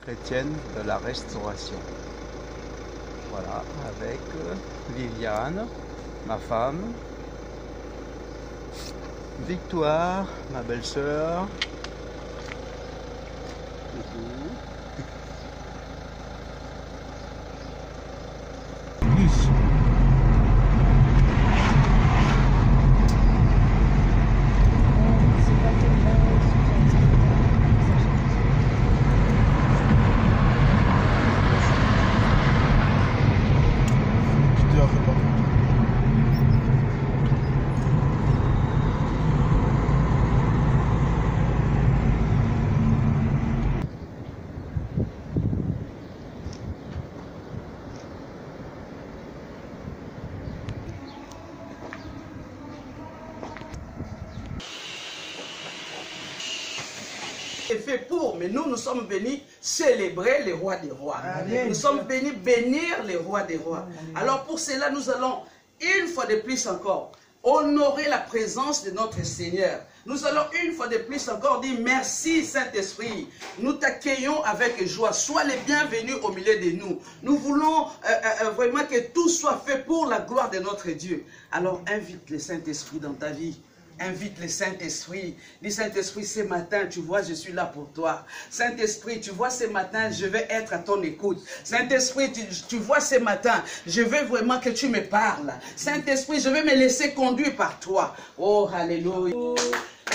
chrétienne de la Restauration. Voilà, avec Viviane, ma femme, Victoire, ma belle-sœur. Fait pour, mais nous sommes venus célébrer les rois des rois. Amen. Nous sommes venus bénir les rois des rois. Amen. Alors pour cela, nous allons une fois de plus encore honorer la présence de notre Seigneur. Nous allons une fois de plus encore dire merci Saint-Esprit. Nous t'accueillons avec joie. Sois les bienvenus au milieu de nous. Nous voulons vraiment que tout soit fait pour la gloire de notre Dieu. Alors invite le Saint-Esprit dans ta vie. Invite le Saint-Esprit. Dis Saint-Esprit, ce matin, tu vois, je suis là pour toi. Saint-Esprit, tu vois, ce matin, je vais être à ton écoute. Saint-Esprit, tu vois, ce matin, je veux vraiment que tu me parles. Saint-Esprit, je vais me laisser conduire par toi. Oh, alléluia.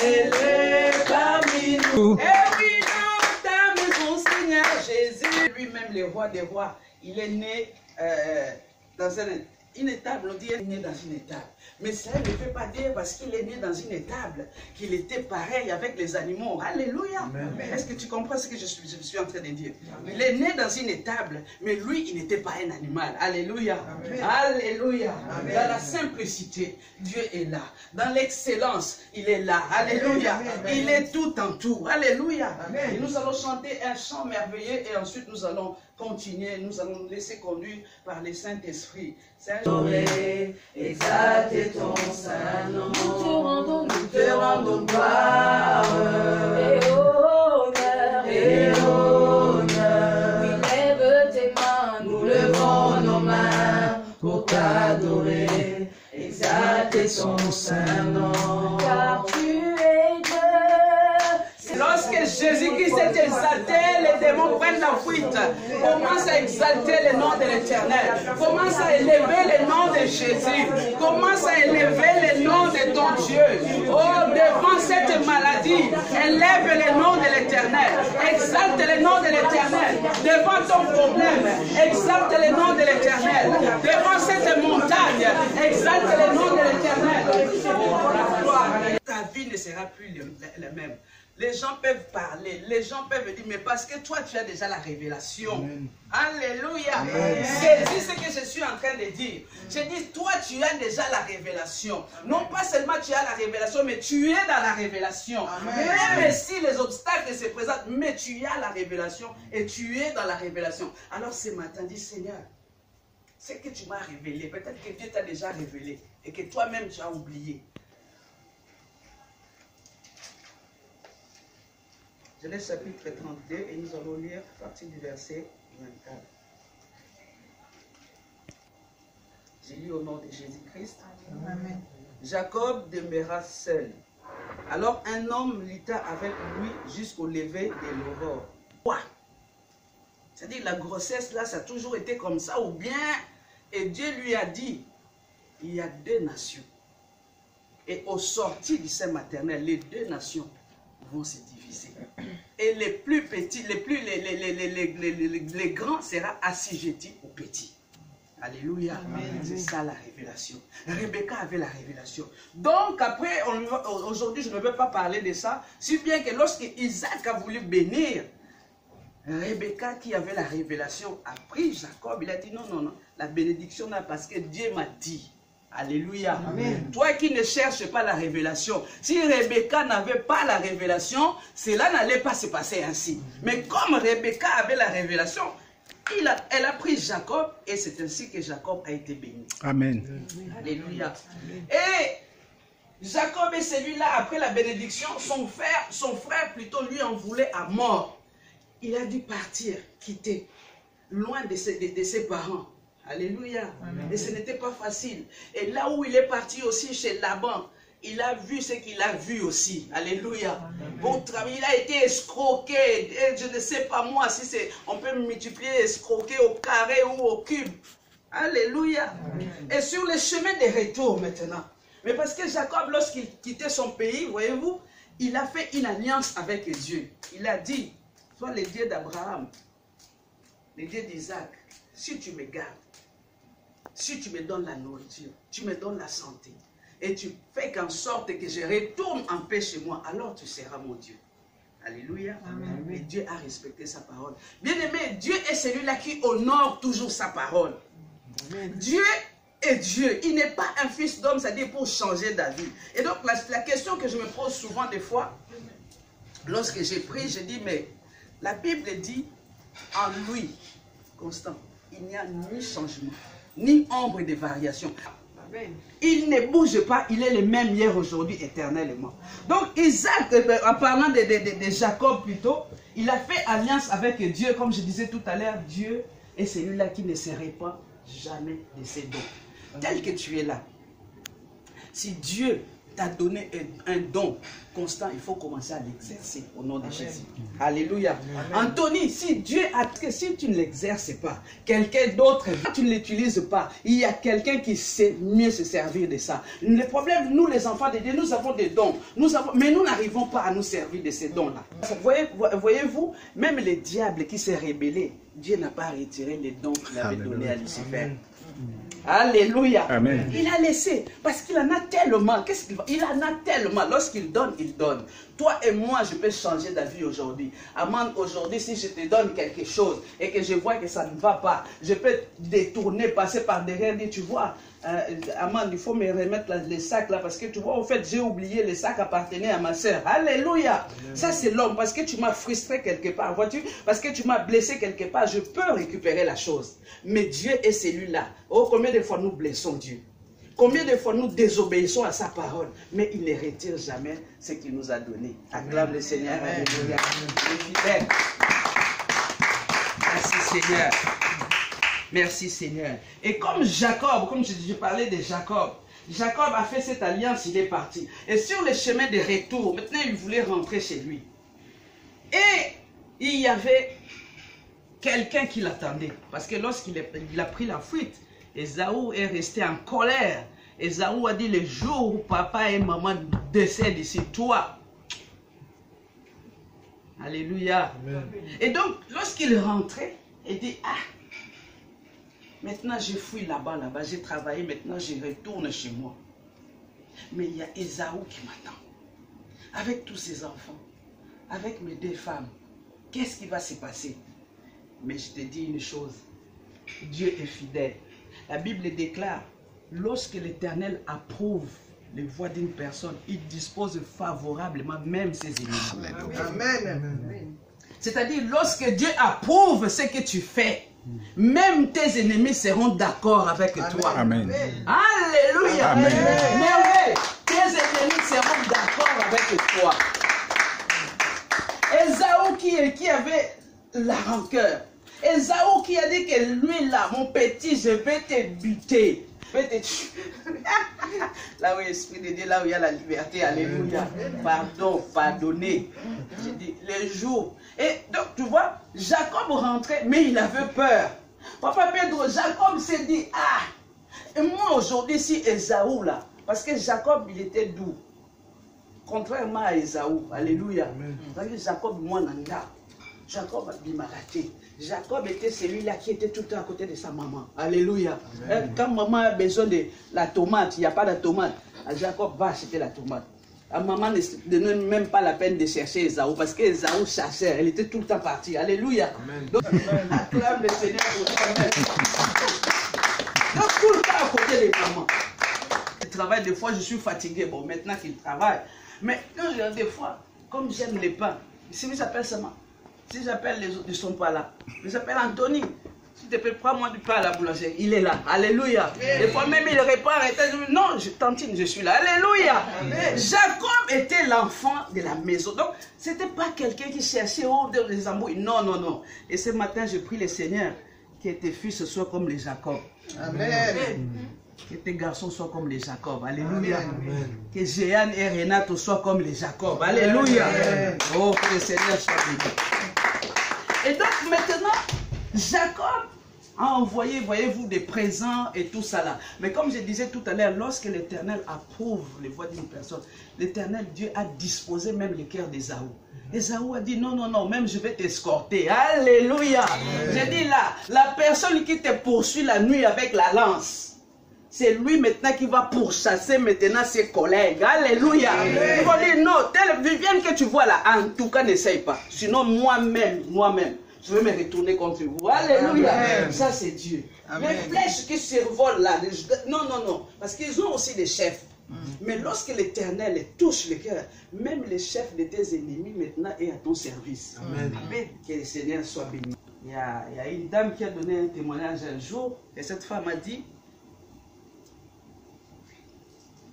Elle est parmi nous. Et oui, dans ta maison, Seigneur Jésus. Lui-même, le roi des rois, il est né dans une étable. On dit qu'il est né dans une étable. Mais cela ne veut pas dire parce qu'il est né dans une étable qu'il était pareil avec les animaux. Alléluia. Est-ce que tu comprends ce que je suis en train de dire? Amen. Il est né dans une étable, mais lui, il n'était pas un animal. Alléluia. Amen. Alléluia. Amen. Dans la simplicité, Dieu est là. Dans l'excellence, il est là. Alléluia. Amen. Il est tout en tout. Alléluia. Amen. Et nous allons chanter un chant merveilleux et ensuite nous allons continuer. Nous allons nous laisser conduire par le Saint-Esprit. Saint-Esprit, exalté ton saint nom, nous te rendons gloire et honneur. Oui, lève tes mains, nous levons nos mains pour t'adorer, exalter son saint nom. Car tu es Dieu. Lorsque Jésus-Christ s'est exalté, les démons prennent la fuite. Commence à exalter le nom de l'Éternel. Commence à élever le nom de Jésus. Commence à élever le nom de ton Dieu. Oh, devant cette maladie, élève le nom de l'Éternel. Exalte le nom de l'Éternel. Devant ton problème, exalte le nom de l'Éternel. Devant cette montagne, exalte le nom de l'Éternel. Ta vie ne sera plus la même. Les gens peuvent parler, les gens peuvent dire, mais parce que toi, tu as déjà la révélation. Amen. Alléluia. C'est ce que je suis en train de dire. Je dis, toi, tu as déjà la révélation. Amen. Non pas seulement tu as la révélation, mais tu es dans la révélation. Amen. Même si les obstacles se présentent, mais tu as la révélation et tu es dans la révélation. Alors ce matin, dis, Seigneur, ce que tu m'as révélé, peut-être que Dieu t'a déjà révélé et que toi-même tu as oublié. Genèse chapitre 32 et nous allons lire à partir du verset 24. J'ai lu au nom de Jésus-Christ. Amen. Jacob demeura seul. Alors un homme lutta avec lui jusqu'au lever de l'aurore. Quoi? C'est-à-dire la grossesse là, ça a toujours été comme ça ou bien, et Dieu lui a dit, il y a deux nations. Et au sortir du sein maternel, les deux nations vont se diviser. Et les plus petits, les grands sera assujettis aux petits. Alléluia. C'est ça la révélation. Rebecca avait la révélation. Donc après, aujourd'hui je ne veux pas parler de ça, si bien que lorsque Isaac a voulu bénir, Rebecca qui avait la révélation a pris Jacob, il a dit non, non, non, la bénédiction là parce que Dieu m'a dit. Alléluia. Amen. Toi qui ne cherches pas la révélation, si Rebecca n'avait pas la révélation, cela n'allait pas se passer ainsi. Mais comme Rebecca avait la révélation, elle a pris Jacob et c'est ainsi que Jacob a été béni. Amen. Alléluia. Et Jacob est celui-là, après la bénédiction, son frère plutôt lui en voulait à mort. il a dû partir, quitter, loin de ses parents. Alléluia. Amen. Et ce n'était pas facile. Et là où il est parti aussi chez Laban, il a vu ce qu'il a vu aussi. Alléluia. Bon travail, il a été escroqué. Et je ne sais pas moi si c'est, on peut multiplier escroqué au carré ou au cube. Alléluia. Amen. Et sur le chemin de retour maintenant. Mais parce que Jacob, lorsqu'il quittait son pays, voyez-vous, il a fait une alliance avec Dieu. Il a dit, soit le Dieu d'Abraham, le Dieu d'Isaac, si tu me gardes, si tu me donnes la nourriture, tu me donnes la santé, et tu fais qu'en sorte que je retourne en paix chez moi, alors tu seras mon Dieu. Alléluia. Amen. Et Dieu a respecté sa parole. Bien aimé, Dieu est celui-là qui honore toujours sa parole. Amen. Dieu est Dieu. Il n'est pas un fils d'homme, c'est-à-dire pour changer d'avis. Et donc, la question que je me pose souvent des fois, lorsque j'ai pris, je dis, mais la Bible dit, en lui, constant, il n'y a ni changement, ni ombre de variation. Il ne bouge pas, il est le même hier, aujourd'hui, éternellement. Donc Isaac, en parlant de Jacob plutôt, il a fait alliance avec Dieu, comme je disais tout à l'heure, Dieu est celui-là qui ne se répand jamais de ses dons. Tel que tu es là, si Dieu t'a donné un don constant, il faut commencer à l'exercer au nom de Jésus. Alléluia. Amen. Anthony, si Dieu a, si tu ne l'exerces pas, quelqu'un d'autre, tu ne l'utilises pas, il y a quelqu'un qui sait mieux se servir de ça. Le problème, nous les enfants de Dieu, nous avons des dons, mais nous n'arrivons pas à nous servir de ces dons-là. Voyez-vous, même le diable qui s'est rébellé, Dieu n'a pas retiré les dons qu'il avait donnés à Lucifer. Alléluia. Amen. Il a laissé, parce qu'il en a tellement. Qu'est-ce qu'il va? Il en a tellement. Lorsqu'il donne, il donne. Toi et moi, je peux changer d'avis aujourd'hui. Amand, aujourd'hui, si je te donne quelque chose et que je vois que ça ne va pas, je peux détourner, passer par derrière, dire, tu vois, Amand, il faut me remettre les sacs là, parce que tu vois, en fait, j'ai oublié, les sacs appartenaient à ma soeur. Alléluia. Amen. Ça, c'est l'homme, parce que tu m'as frustré quelque part, vois-tu, parce que tu m'as blessé quelque part, je peux récupérer la chose. Mais Dieu est celui-là. Oh, combien de fois nous blessons Dieu? Combien de fois nous désobéissons à sa parole? Mais il ne retire jamais ce qu'il nous a donné. Acclame le Seigneur. Alléluia. Merci Seigneur. Merci Seigneur. Et comme Jacob, comme je parlais de Jacob, Jacob a fait cette alliance, il est parti. Et sur le chemin de retour, maintenant il voulait rentrer chez lui. Et il y avait quelqu'un qui l'attendait. Parce que lorsqu'il a pris la fuite, Ésaü est resté en colère. Ésaü a dit, le jour où papa et maman décèdent ici, toi. Alléluia. Amen. Et donc, lorsqu'il rentrait, il dit, ah, maintenant je fuis là-bas, j'ai travaillé, maintenant je retourne chez moi. Mais il y a Ésaü qui m'attend. Avec tous ses enfants, avec mes 2 femmes. Qu'est-ce qui va se passer? Mais je te dis une chose, Dieu est fidèle. La Bible déclare, lorsque l'Éternel approuve les voies d'une personne, il dispose favorablement même ses ennemis. Amen. C'est-à-dire, lorsque Dieu approuve ce que tu fais, même tes ennemis seront d'accord avec toi. Amen. Alléluia. Amen. Mais oui, tes ennemis seront d'accord avec toi. Ésaü qui avait la rancœur. Ésaü qui a dit que lui là, mon petit, je vais te buter. Là où il y a l'Esprit de Dieu, là où il y a la liberté, alléluia. Pardon, pardonner. J'ai dit, les jours. Et donc, tu vois, Jacob rentrait, mais il avait peur. Papa Pedro, Jacob s'est dit, ah, et moi aujourd'hui, si Ésaü là, parce que Jacob, il était doux. Contrairement à Ésaü, alléluia. Jacob, moi, nanga. Jacob a bimaraté. Jacob était celui-là qui était tout le temps à côté de sa maman. Alléluia. Quand maman a besoin de la tomate, il n'y a pas de tomate. Jacob va acheter la tomate. Maman ne donnait même pas la peine de chercher Ésaü parce qu'Ésaü cherchait. Elle était tout le temps partie. Alléluia. Donc, acclame le Seigneur pour toi-même. Donc, tout le temps à côté de maman. Il travaille des fois, je suis fatigué. Bon, maintenant qu'il travaille. Mais des fois, comme j'aime les pains, si j'appelle seulement. Si j'appelle les autres, ils ne sont pas là. Je s'appelle Anthony. S'il te plaît, prends-moi du pain à la boulangerie. Il est là. Alléluia. Des fois même, il répond, non, tantine, je suis là. Alléluia. Jacob était l'enfant de la maison. Donc, ce n'était pas quelqu'un qui cherchait des embrouilles. Non, non, non. Et ce matin, je prie le Seigneur que tes fils soient comme les Jacob. Amen. Que tes garçons soient comme les Jacob. Alléluia. Que Jeanne et Renato soient comme les Jacob. Alléluia. Oh, que le Seigneur soit béni. Et donc maintenant, Jacob a envoyé, voyez-vous, des présents et tout ça là. Mais comme je disais tout à l'heure, lorsque l'Éternel approuve les voies d'une personne, l'Éternel Dieu a disposé même le cœur d'Ésaü. Ésaü a dit non, non, non, même je vais t'escorter. Alléluia. J'ai dit là, la personne qui te poursuit la nuit avec la lance, c'est lui maintenant qui va pourchasser maintenant ses collègues. Alléluia. Il va dire non, telle Viviane que tu vois là, en tout cas n'essaye pas. Sinon moi-même, je vais me retourner contre vous. Alléluia. Amen. Ça c'est Dieu. Amen. Les flèches qui survolent là, non, non, non. Parce qu'ils ont aussi des chefs. Mais lorsque l'Éternel touche le cœur, même les chefs de tes ennemis maintenant est à ton service. Amen. Amen. Que le Seigneur soit béni. Il y a une dame qui a donné un témoignage un jour, et cette femme a dit,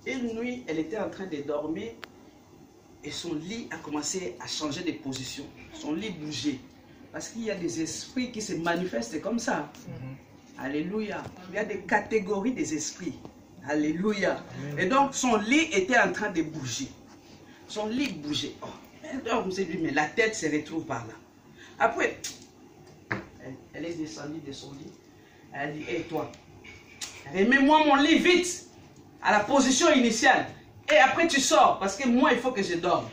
une nuit, elle était en train de dormir, et son lit a commencé à changer de position. Son lit bougeait. Parce qu'il y a des esprits qui se manifestent comme ça. Alléluia. Il y a des catégories des esprits. Alléluia. Et donc, son lit était en train de bouger. Son lit bougeait. Oh, elle s'est dit, mais la tête se retrouve par là. Après, elle est descendue de son lit. Elle a dit, hé toi, remets-moi mon lit vite à la position initiale. Et après, tu sors, parce que moi, il faut que je dorme.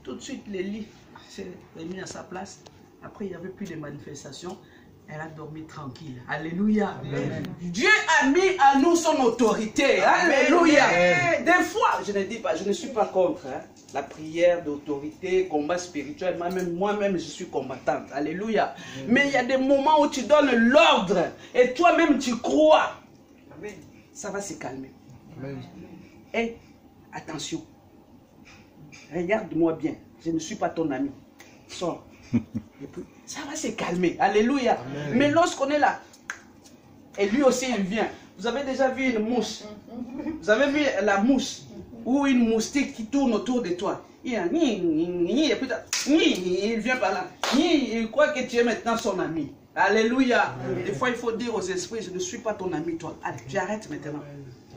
Tout de suite, le lit s'est remis à sa place. Après, il n'y avait plus de manifestations. Elle a dormi tranquille. Alléluia. Amen. Dieu a mis à nous son autorité. Alléluia. Amen. Des fois, je ne dis pas, je ne suis pas contre la prière d'autorité, combat spirituel. Moi-même, je suis combattante. Alléluia. Amen. Mais il y a des moments où tu donnes l'ordre et toi-même tu crois. Amen. Ça va se calmer. Amen. Et attention. Regarde-moi bien. Je ne suis pas ton ami. Sors. Et puis, ça va se calmer. Alléluia. Amen. Mais lorsqu'on est là, et lui aussi il vient. Vous avez déjà vu une mouche? Vous avez vu la mouche ou une moustique qui tourne autour de toi? Et puis, il vient par là. Il croit que tu es maintenant son ami. Alléluia. Amen. Des fois, il faut dire aux esprits, je ne suis pas ton ami, toi. Allez, tu arrêtes maintenant.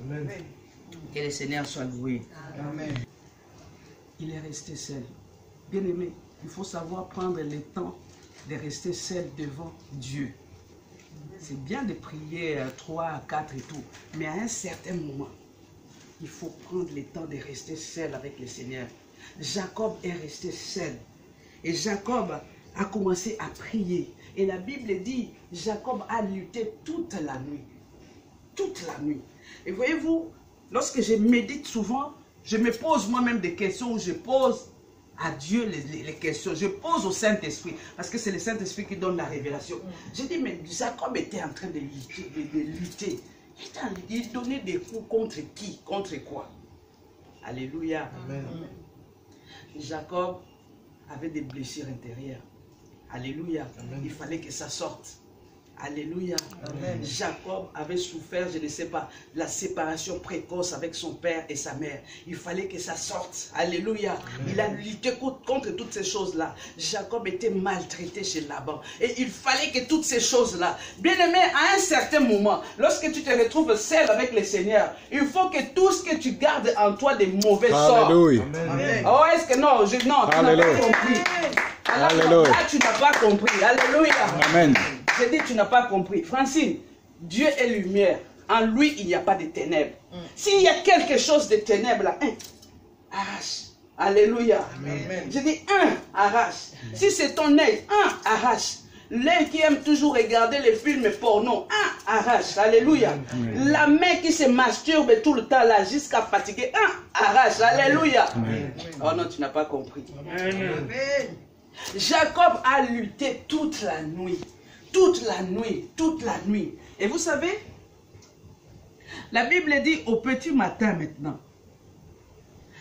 Amen. Que le Seigneur soit loué. Amen. Il est resté seul. Bien aimé. Il faut savoir prendre le temps de rester seul devant Dieu. C'est bien de prier 3, 4 et tout. Mais à un certain moment, il faut prendre le temps de rester seul avec le Seigneur. Jacob est resté seul. Et Jacob a commencé à prier. Et la Bible dit, Jacob a lutté toute la nuit. Toute la nuit. Et voyez-vous, lorsque je médite souvent, je me pose moi-même des questions où je pose à Dieu les questions. Je pose au Saint-Esprit, parce que c'est le Saint-Esprit qui donne la révélation. Je dis, mais Jacob était en train de lutter. Il donnait des coups contre qui? Contre quoi? Alléluia. Amen. Jacob avait des blessures intérieures. Alléluia. Amen. Il fallait que ça sorte. Alléluia. Amen. Jacob avait souffert, je ne sais pas, la séparation précoce avec son père et sa mère. Il fallait que ça sorte. Alléluia. Amen. Il a lutté contre toutes ces choses-là. Jacob était maltraité chez Laban. Et il fallait que toutes ces choses-là, bien aimé, à un certain moment, lorsque tu te retrouves seul avec le Seigneur, il faut que tout ce que tu gardes en toi des mauvais sorts. Alléluia. Oh, est-ce que non, tu n'as pas compris. Alors, là, tu n'as pas compris. Alléluia. Amen. J'ai dit, tu n'as pas compris. Francine, Dieu est lumière. En lui, il n'y a pas de ténèbres. S'il y a quelque chose de ténèbres là, arrache. Alléluia. Amen. J'ai dit, arrache. Si c'est ton œil, arrache. L'œil qui aime toujours regarder les films porno, arrache. Alléluia. Amen. La main qui se masturbe tout le temps là, jusqu'à fatiguer, arrache. Alléluia. Amen. Oh non, tu n'as pas compris. Amen. Jacob a lutté toute la nuit. Toute la nuit, toute la nuit. Et vous savez, la Bible dit au petit matin maintenant,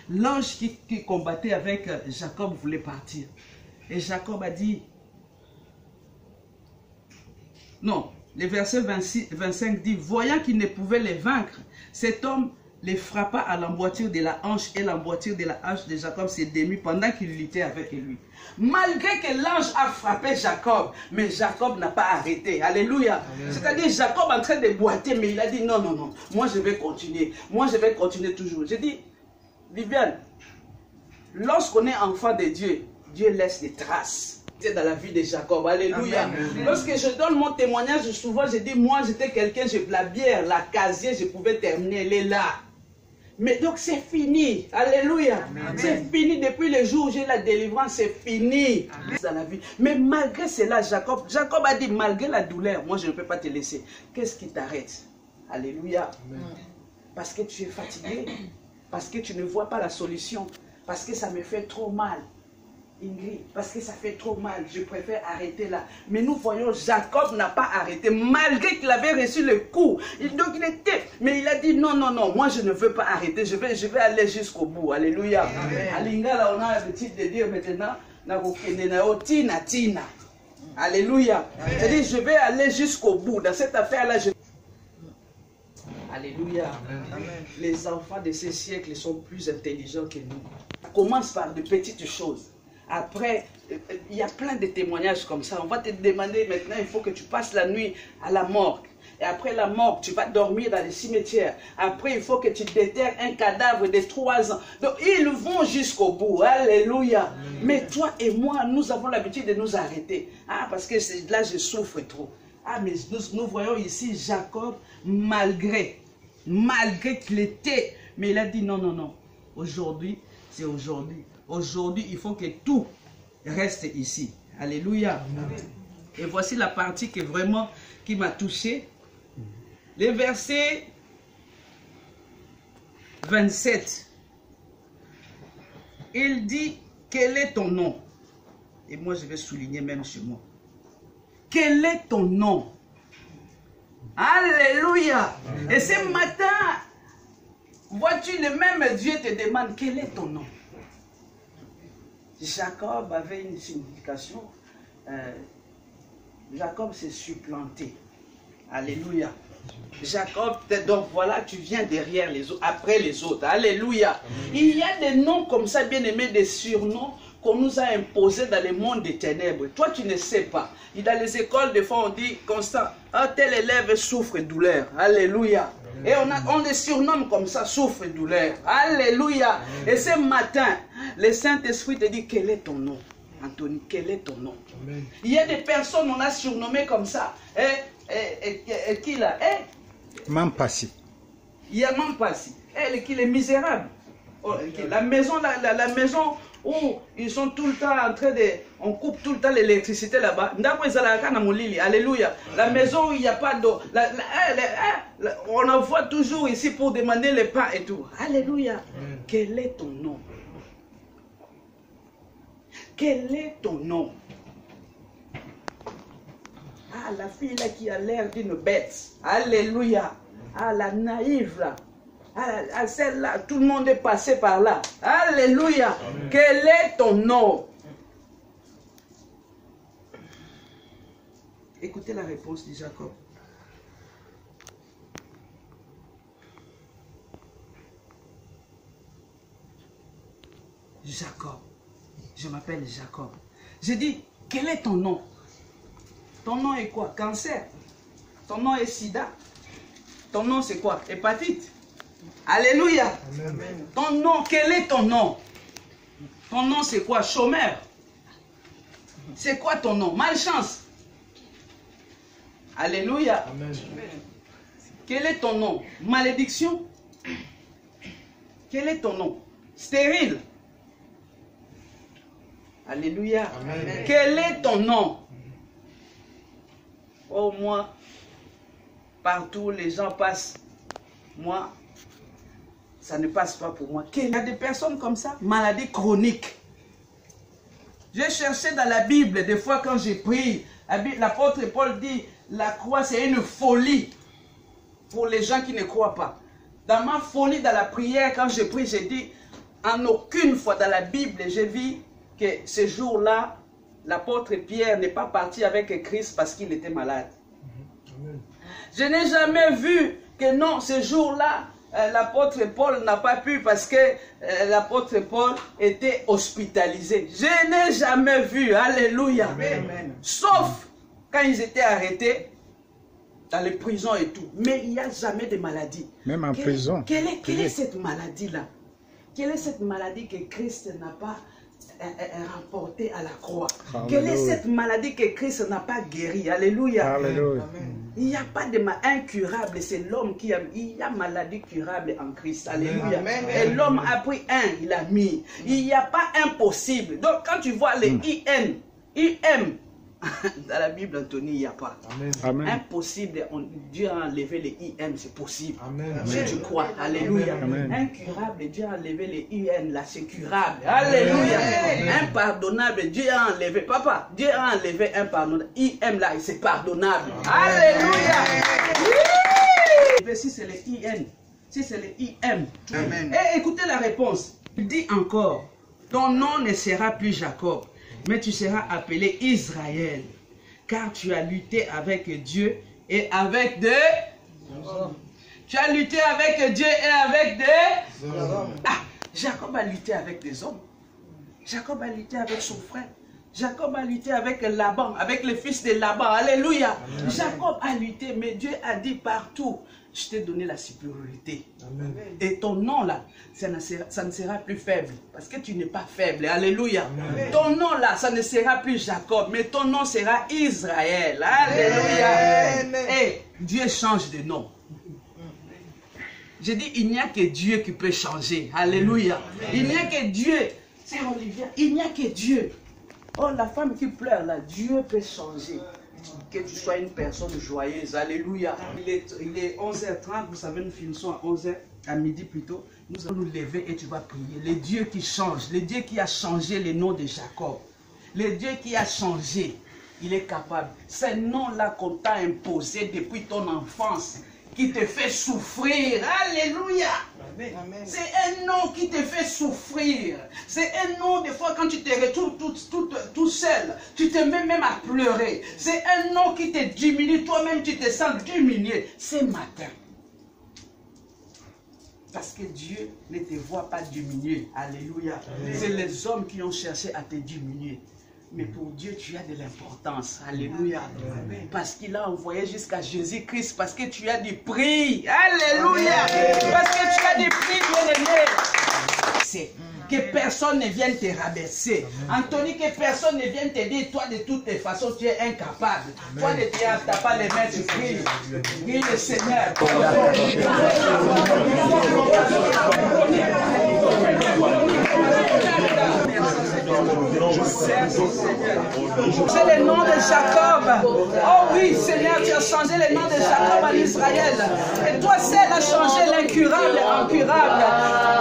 l'ange qui combattait avec Jacob voulait partir. Et Jacob a dit, Non, le verset 25 dit, voyant qu'il ne pouvait les vaincre, cet homme les frappa à l'emboîture de la hanche, et l'emboîture de la hanche de Jacob s'est démue pendant qu'il luttait avec lui. Malgré que l'ange a frappé Jacob, mais Jacob n'a pas arrêté. Alléluia. C'est-à-dire Jacob en train de boiter, mais il a dit non, non, non, moi je vais continuer. Moi je vais continuer toujours. J'ai dit, Viviane, lorsqu'on est enfant de Dieu, Dieu laisse des traces. C'est dans la vie de Jacob. Alléluia. Amen. Lorsque je donne mon témoignage, souvent je dis, moi j'étais quelqu'un, la bière, la casier, je pouvais terminer, elle est là. Mais donc c'est fini. Alléluia. C'est fini depuis le jour où j'ai la délivrance, c'est fini. Amen. Dans la vie. Mais malgré cela, Jacob a dit, malgré la douleur, moi je ne peux pas te laisser. Qu'est-ce qui t'arrête? Alléluia. Amen. Parce que tu es fatigué. Parce que tu ne vois pas la solution. Parce que ça me fait trop mal. Ingrid, parce que ça fait trop mal, je préfère arrêter là. Mais nous voyons, Jacob n'a pas arrêté, malgré qu'il avait reçu le coup. Donc il était, mais il a dit non, non, non, moi je ne veux pas arrêter, je vais aller jusqu'au bout. Alléluia. Alinga, là on a l'habitude de dire maintenant, tina. Alléluia. C'est-à-dire, je vais aller jusqu'au bout. Dans cette affaire-là, Alléluia. Amen. Les enfants de ces siècles sont plus intelligents que nous. Ça commence par de petites choses. Après, il y a plein de témoignages comme ça. On va te demander maintenant, il faut que tu passes la nuit à la morgue. Et après la morgue, tu vas dormir dans les cimetières. Après, il faut que tu déterres un cadavre de 3 ans. Donc, ils vont jusqu'au bout. Alléluia. Amen. Mais toi et moi, nous avons l'habitude de nous arrêter. Ah, parce que là, je souffre trop. Ah, mais nous voyons ici Jacob, malgré qu'il était. Mais il a dit non, non, non. Aujourd'hui, c'est aujourd'hui. Aujourd'hui, il faut que tout reste ici. Alléluia. Amen. Et voici la partie qui m'a touché. Le verset 27. Il dit, quel est ton nom? Et moi, je vais souligner même chez moi. Quel est ton nom? Alléluia. Amen. Et ce matin, vois-tu, le même Dieu te demande, quel est ton nom? Jacob avait une signification. Jacob s'est supplanté. Alléluia. Jacob, donc voilà, tu viens derrière les autres, après les autres. Alléluia. Amen. Il y a des noms comme ça, bien aimés, des surnoms qu'on nous a imposés dans le monde des ténèbres. Toi, tu ne sais pas. Et dans les écoles, des fois, on dit, Constant, ah, tel élève souffre de douleur. Alléluia. Et on les surnomme comme ça, souffre de douleur. Alléluia. Amen. Et ce matin, le Saint-Esprit te dit, quel est ton nom? Anthony, quel est ton nom? Amen. Il y a des personnes, on a surnommé comme ça. Et qui là? Mampassi. Il y a Mampassi. Qui est misérable. La maison où ils sont tout le temps en train de... On coupe tout le temps l'électricité là-bas. Alléluia. La maison où il n'y a pas d'eau. On envoie toujours ici pour demander le pain et tout. Alléluia. Amen. Quel est ton nom? Quel est ton nom? Ah, la fille là qui a l'air d'une bête. Alléluia. Ah, la naïve là. Ah, celle-là, tout le monde est passé par là. Alléluia. Amen. Quel est ton nom? Écoutez la réponse de Jacob. Jacob. Je m'appelle Jacob. Je dis, quel est ton nom? Ton nom est quoi? Cancer. Ton nom est sida. Ton nom c'est quoi? Hépatite. Alléluia. Amen. Ton nom, quel est ton nom? Ton nom c'est quoi? Chômeur. C'est quoi ton nom? Malchance. Alléluia. Amen. Quel est ton nom? Malédiction. Quel est ton nom? Stérile. Alléluia. Amen. Quel est ton nom? Oh, moi, partout les gens passent. Moi, ça ne passe pas pour moi. Il y a des personnes comme ça, maladie chronique. J'ai cherché dans la Bible, des fois quand j'ai prié, l'apôtre Paul dit, la croix c'est une folie pour les gens qui ne croient pas. Dans ma folie, dans la prière, quand je prie, j'ai dit, en aucune fois dans la Bible, j'ai vu que ce jour-là, l'apôtre Pierre n'est pas parti avec Christ parce qu'il était malade. Je n'ai jamais vu que non, ce jour-là, l'apôtre Paul n'a pas pu parce que l'apôtre Paul était hospitalisé. Je n'ai jamais vu, alléluia. Amen. Sauf quand ils étaient arrêtés dans les prisons et tout. Mais il n'y a jamais de maladie. Même en prison. Quelle est cette maladie-là? Quelle est cette maladie que Christ n'a pas remportée à la croix? Alléluia. Quelle est cette maladie que Christ n'a pas guérie? Alléluia. Alléluia. Il n'y a pas de maladie incurable, c'est l'homme qui a... Il y a maladie curable en Christ. Alléluia. Amen. Et l'homme a pris il a mis. Il n'y a pas impossible. Donc quand tu vois les IM, dans la Bible, Anthony, il n'y a pas. Amen. Impossible, Dieu a enlevé les IM, c'est possible. Amen. Si tu crois, alléluia. Amen. Incurable, Dieu a enlevé les IN, là, c'est curable. Alléluia. Impardonnable, Dieu a enlevé. Papa, Dieu a enlevé impardonnable. IM, là, c'est pardonnable. Alléluia. Si c'est les IN, si c'est les IM. Amen. Et écoutez la réponse. Il dit encore, ton nom ne sera plus Jacob, mais tu seras appelé Israël, car tu as lutté avec Dieu et avec des hommes. Tu as lutté avec Dieu et avec des hommes. Ah, Jacob a lutté avec des hommes. Jacob a lutté avec son frère. Jacob a lutté avec Laban, avec le fils de Laban. Alléluia. Amen. Jacob a lutté, mais Dieu a dit partout, je t'ai donné la supériorité. Amen. Et ton nom là, ça ne sera plus faible. Parce que tu n'es pas faible. Alléluia. Amen. Ton nom là, ça ne sera plus Jacob, mais ton nom sera Israël. Alléluia. Et Dieu change de nom. Je dis, il n'y a que Dieu qui peut changer. Alléluia. Il n'y a que Dieu. C'est Olivier. Il n'y a que Dieu. Oh, la femme qui pleure là, Dieu peut changer. Que tu sois une personne joyeuse. Alléluia. Il est 11h30, vous savez, nous finissons à 11h, à midi plutôt. Nous allons nous lever et tu vas prier. Le Dieu qui change, le Dieu qui a changé le nom de Jacob, le Dieu qui a changé, il est capable. Ce nom-là qu'on t'a imposé depuis ton enfance, qui te fait souffrir. Alléluia. C'est un nom qui te fait souffrir. C'est un nom, des fois, quand tu te retrouves tout seul, tu te mets même à pleurer. C'est un nom qui te diminue. Toi-même, tu te sens diminué. Ce matin. Parce que Dieu ne te voit pas diminuer. Alléluia. C'est les hommes qui ont cherché à te diminuer. Mais pour Dieu, tu as de l'importance. Alléluia. Amen. Parce qu'il a envoyé jusqu'à Jésus-Christ. Parce que tu as du prix. Alléluia. Amen. Parce que tu as du prix, bien-aimé. C'est que personne ne vienne te rabaisser. Anthony, que personne ne vienne te dire, toi, de toutes les façons, tu es incapable. Amen. Toi, tu n'as pas les mains, tu pries. Prie le Seigneur. C'est le nom de Jacob. Oh oui, Seigneur, tu as changé le nom de Jacob en Israël. Et toi seul as changé l'incurable en curable.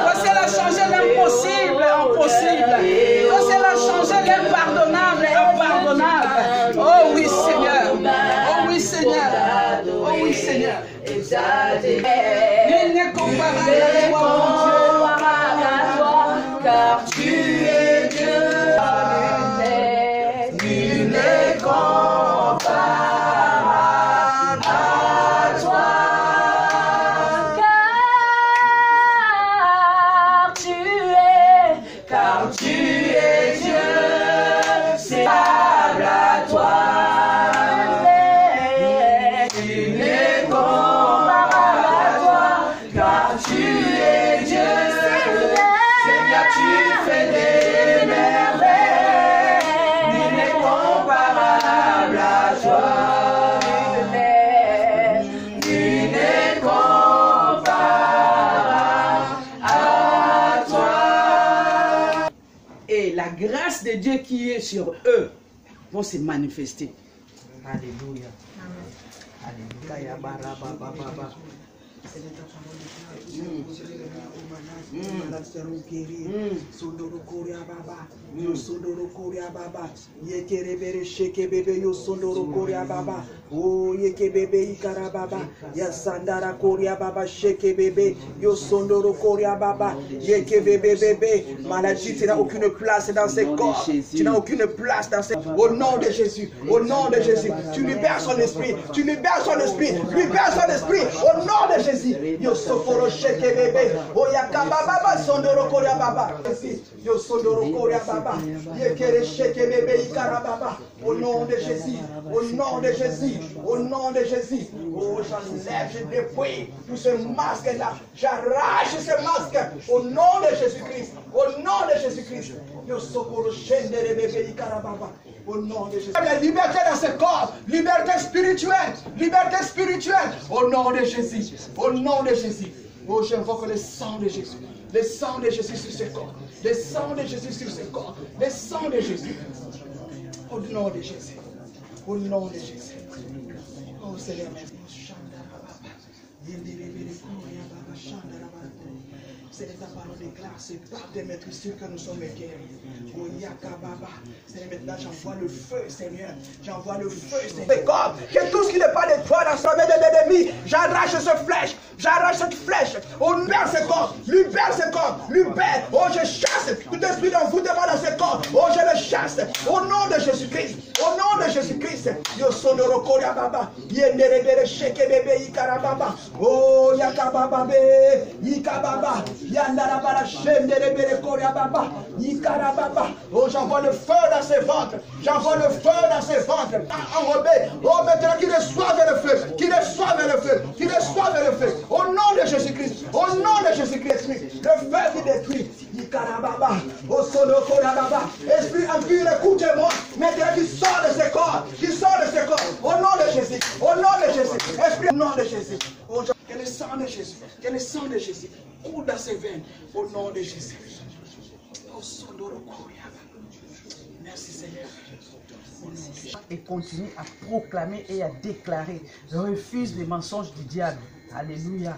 Toi seul as changé l'impossible en possible. Toi seul as changé l'impardonnable en pardonnable. Oh oui, Seigneur. Oh oui, Seigneur. Oh oui, Seigneur. Il n'est comparable à toi, car tu es Dieu. Nul n'est comparable à toi, car tu es Dieu. C'est comparable à toi. Nul n'est comparable à toi, car tu es Dieu. Seigneur, tu fais des merveilles. Nul n'est comparable à toi. Nul n'est comparable à toi. Et la grâce de Dieu qui est sur eux vont se manifester. Alléluia. Alléluia. Oh, yeke bebe ikarababa, ya sandara koria baba, sheke bebe, yo sondoro koria baba, yeke bebe bebe. Maladie, tu n'as aucune place dans ces corps. Tu n'as aucune place dans ces. Au nom de Jésus, au nom de Jésus, tu libères son esprit, tu libères son esprit, libère son esprit. Au nom de Jésus, yo sokoro sheke bebe, oh yaka baba, sondoro koria baba, yo sondoro koria baba, yeke sheke bebe ikarababa. Au nom de Jésus, au nom de Jésus. Au nom de Jésus, oh j'enlève, je dépouille tout ce masque-là, j'arrache ce masque au nom de Jésus-Christ, au nom de Jésus-Christ. Au nom de Jésus. La liberté dans ce corps, liberté spirituelle, au nom de Jésus, au nom de Jésus. Oh j'invoque le sang de Jésus, le sang de Jésus sur ce corps, le sang de Jésus sur ce corps, le sang de Jésus. Au nom de Jésus, au nom de Jésus. Oh Seigneur, c'est ta parole déclare, c'est par tes maîtrises que nous sommes guéris. Oh Yakababa, Seigneur, maintenant j'envoie le feu, Seigneur, j'envoie le feu, Seigneur. Que tout ce qui n'est pas de toi dans sa main de l'ennemi, j'arrache cette flèche, oh libère ce corps, libère, oh je chasse tout esprit d'envoûtement dans ce corps, oh je le chasse, au nom de Jésus-Christ, au nom de Jésus-Christ, yo sonoro koria baba, yenderebere sheke bebe ikarababa, oh yakababa be, ikababa, yandarabara shenderebere koria baba, ikarababa, oh j'envoie le feu dans ses ventres, enrobé, oh maintenant qu'il reçoive le feu, au nom de Jésus-Christ, le feu qui détruit, ikarababa, oh sonokorababa, esprit impur, écoutez-moi, maintenant qu'il sort de ce corps, au nom de Jésus, esprit, au nom de Jésus, oh, que le sang de Jésus, coule dans ses veines, au nom de Jésus. Oh, merci Seigneur. Et continue à proclamer et à déclarer. Refuse les mensonges du diable. Alléluia.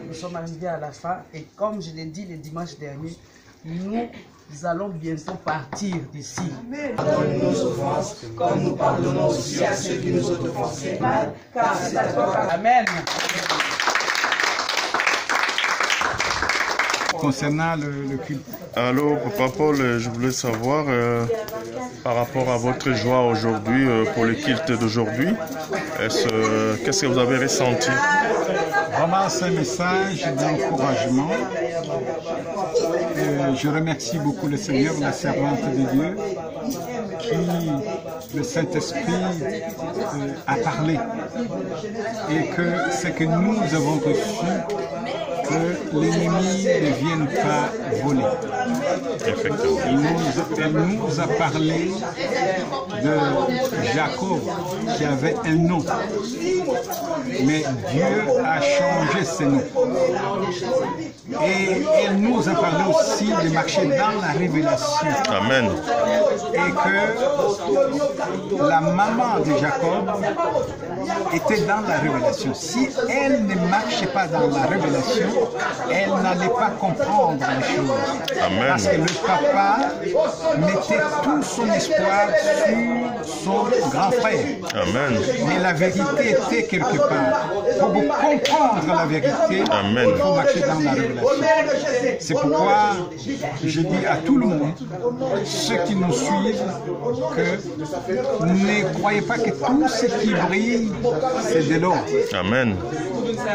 Nous sommes arrivés à la fin et comme je l'ai dit le dimanche dernier, nous allons bientôt partir d'ici. Pardonne nos offenses, comme nous pardonnons aussi à ceux qui nous ont offensés, car c'est à toi. Amen. Concernant le culte. Alors, Papa Paul, je voulais savoir par rapport à votre joie aujourd'hui pour le culte d'aujourd'hui, qu'est-ce que vous avez ressenti? Vraiment, c'est un message d'encouragement. Je remercie beaucoup le Seigneur, la servante de Dieu, qui, le Saint-Esprit, a parlé. Et que ce que nous avons reçu, que l'ennemi ne vienne pas voler. Elle nous a parlé de Jacob qui avait un nom, mais Dieu a changé ses noms. Et elle nous a parlé aussi de marcher dans la révélation. Amen. Et que la maman de Jacob était dans la révélation. Si elle ne marchait pas dans la révélation, elle n'allait pas comprendre les choses. Amen. Parce que le papa mettait tout son espoir sur son grand frère. Amen. Mais la vérité était quelque part. Pour comprendre la vérité, Amen, il faut marcher dans la révélation. C'est pourquoi je dis à tout le monde, ceux qui nous suivent, que ne croyez pas que tout ce qui brille, c'est de l'or. Amen.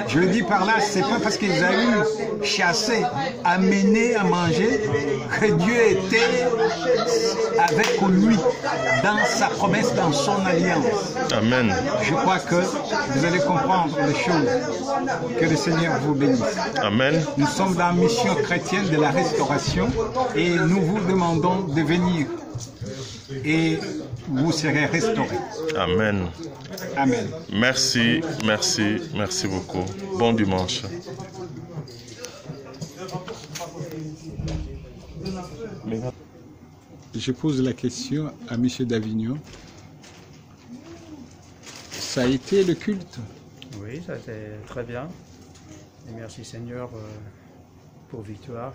Je le dis par là, c'est pas parce qu'ils ont chassé, amené à manger, que Dieu était avec lui, dans sa promesse, dans son alliance. Amen. Je crois que vous allez comprendre les choses. Que le Seigneur vous bénisse. Amen. Nous sommes dans la mission chrétienne de la restauration et nous vous demandons de venir et vous serez restaurés. Amen. Amen. Merci, merci, merci beaucoup. Bon dimanche. Je pose la question à M. Davignon. Ça a été le culte? Oui, ça c'est très bien. Et merci Seigneur pour Victoire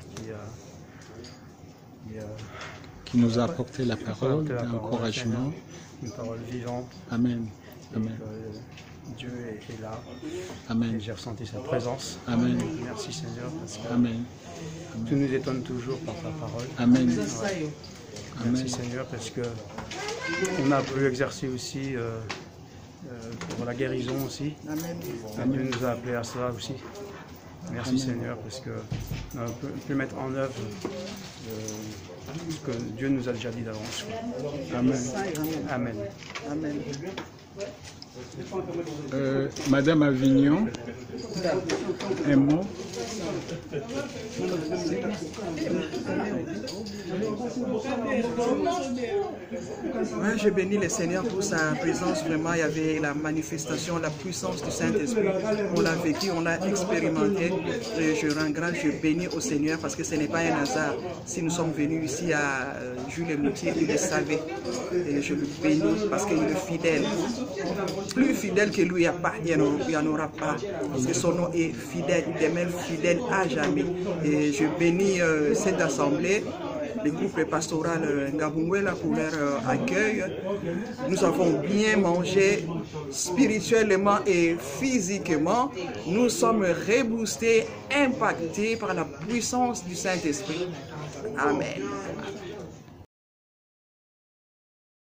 qui nous a apporté la parole, l'encouragement. Une parole vivante. Amen. Amen. Dieu est là. Amen. J'ai ressenti sa présence. Amen. Merci Seigneur parce que Amen. tu nous étonnes toujours par ta parole. Amen. Ouais. Merci Seigneur parce que on a pu exercer aussi pour la guérison aussi. Amen. Dieu nous a appelés à cela aussi. Merci Seigneur parce que on peut mettre en œuvre ce que Dieu nous a déjà dit d'avance. Amen. Amen. Amen. Madame Avignon, un mot. Ouais, je bénis le Seigneur pour sa présence. Vraiment, il y avait la manifestation, la puissance du Saint-Esprit. On l'a vécu, on l'a expérimenté. Et je rends grâce, je bénis au Seigneur parce que ce n'est pas un hasard. Si nous sommes venus ici à Jules Moutier, il le savait. Et je le bénis parce qu'il est fidèle. Plus fidèle que lui, il n'y en aura pas. Parce que son nom est fidèle, il demeure fidèle à jamais. Et je bénis cette assemblée, le groupe pastoral Ngabungwela pour leur accueil. Nous avons bien mangé spirituellement et physiquement. Nous sommes reboostés, impactés par la puissance du Saint-Esprit. Amen.